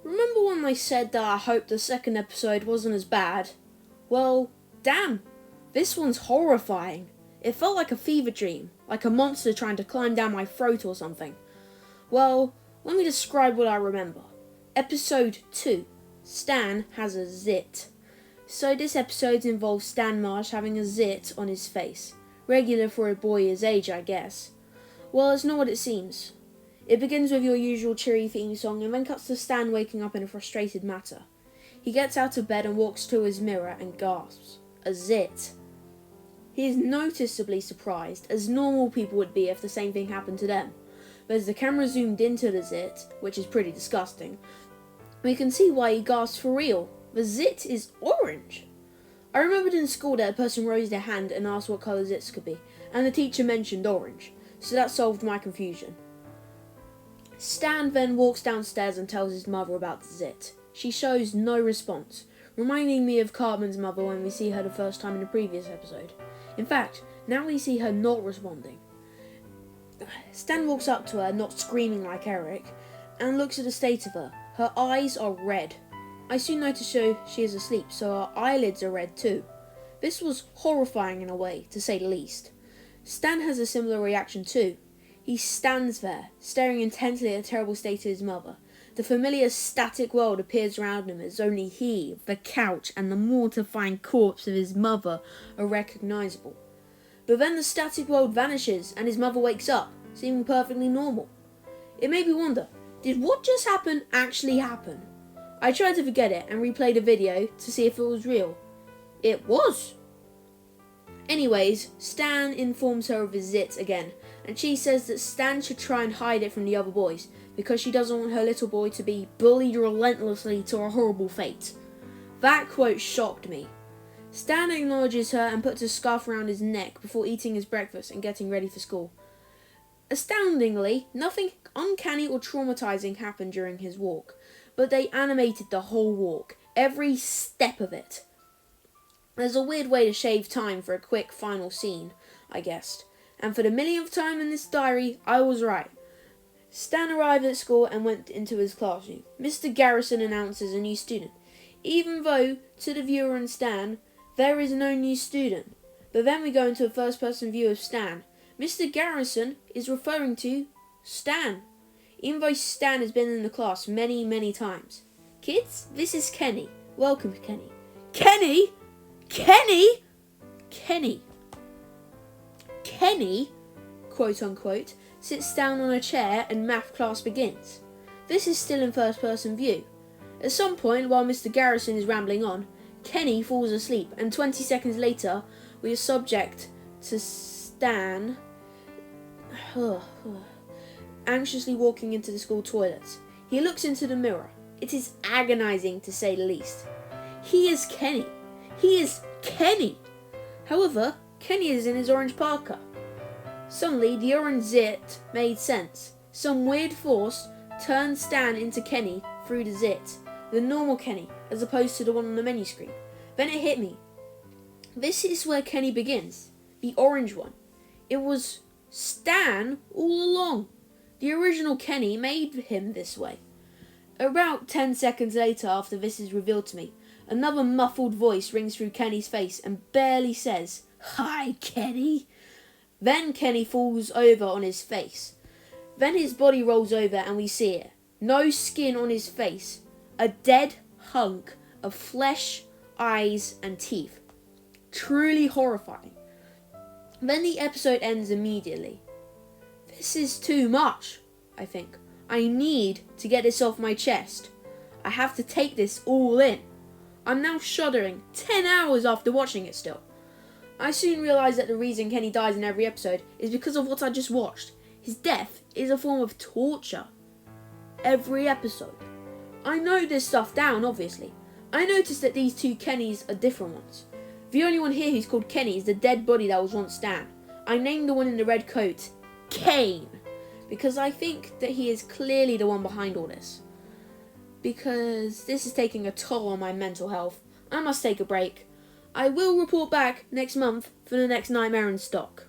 remember when I said that I hoped the second episode wasn't as bad? Well, damn, this one's horrifying. It felt like a fever dream, like a monster trying to climb down my throat or something. Well, let me describe what I remember. Episode 2, Stan has a zit. So this episode involves Stan Marsh having a zit on his face. Regular for a boy his age, I guess. Well, it's not what it seems. It begins with your usual cheery theme song and then cuts to Stan waking up in a frustrated matter. He gets out of bed and walks to his mirror and gasps. A zit. He is noticeably surprised, as normal people would be if the same thing happened to them. But as the camera zoomed into the zit, which is pretty disgusting, we can see why he gasps for real. The zit is orange. I remembered in school that a person raised their hand and asked what colour zits could be, and the teacher mentioned orange, so that solved my confusion. Stan then walks downstairs and tells his mother about the zit. She shows no response, reminding me of Cartman's mother when we see her the first time in the previous episode. In fact, now we see her not responding. Stan walks up to her, not screaming like Eric, and looks at the state of her. Her eyes are red. I soon notice she is asleep, so her eyelids are red too. This was horrifying in a way, to say the least. Stan has a similar reaction too. He stands there, staring intently at the terrible state of his mother. The familiar static world appears around him as only he, the couch, and the mortifying corpse of his mother are recognisable. But then the static world vanishes and his mother wakes up, seeming perfectly normal. It made me wonder, did what just happened actually happen? I tried to forget it and replayed the video to see if it was real. It was! Anyways, Stan informs her of his zit again, and she says that Stan should try and hide it from the other boys, because she doesn't want her little boy to be bullied relentlessly to a horrible fate. That quote shocked me. Stan acknowledges her and puts a scarf around his neck before eating his breakfast and getting ready for school. Astoundingly, nothing uncanny or traumatizing happened during his walk, but they animated the whole walk, every step of it. There's a weird way to shave time for a quick final scene, I guessed. And for the millionth time in this diary, I was right. Stan arrived at school and went into his classroom. Mr. Garrison announces a new student, even though, to the viewer and Stan, there is no new student. But then we go into a first-person view of Stan. Mr. Garrison is referring to Stan, even though Stan has been in the class many, many times. Kids, this is Kenny. Welcome, Kenny. Kenny? Kenny? Kenny. Kenny, quote unquote, sits down on a chair and math class begins. This is still in first person view. At some point, while Mr. Garrison is rambling on, Kenny falls asleep, and 20 seconds later, we are subject to Stan anxiously walking into the school toilets. He looks into the mirror. It is agonizing to say the least. He is Kenny. He is Kenny. However, Kenny is in his orange parka. Suddenly, the orange zit made sense. Some weird force turned Stan into Kenny through the zit, the normal Kenny, as opposed to the one on the menu screen. Then it hit me. This is where Kenny begins, the orange one. It was Stan all along. The original Kenny made him this way. About 10 seconds later, after this is revealed to me, another muffled voice rings through Kenny's face and barely says, "Hi, Kenny." Then Kenny falls over on his face. Then his body rolls over and we see it. No skin on his face. A dead hunk of flesh, eyes and teeth. Truly horrifying. Then the episode ends immediately. This is too much, I think. I need to get this off my chest. I have to take this all in. I'm now shuddering 10 hours after watching it still. I soon realised that the reason Kenny dies in every episode is because of what I just watched. His death is a form of torture. Every episode. I know this stuff down, obviously. I noticed that these two Kennys are different ones. The only one here who's called Kenny is the dead body that was once Stan. I named the one in the red coat Kane, because I think that he is clearly the one behind all this. Because this is taking a toll on my mental health. I must take a break. I will report back next month for the next Nightmare in Stock.